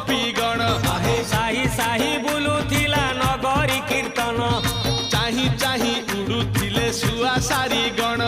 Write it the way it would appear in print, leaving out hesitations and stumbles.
गोपी गण साही साही बुलुथिला नगरी कीर्तन चाही चाही उड़ुथिले सुआ सारी गण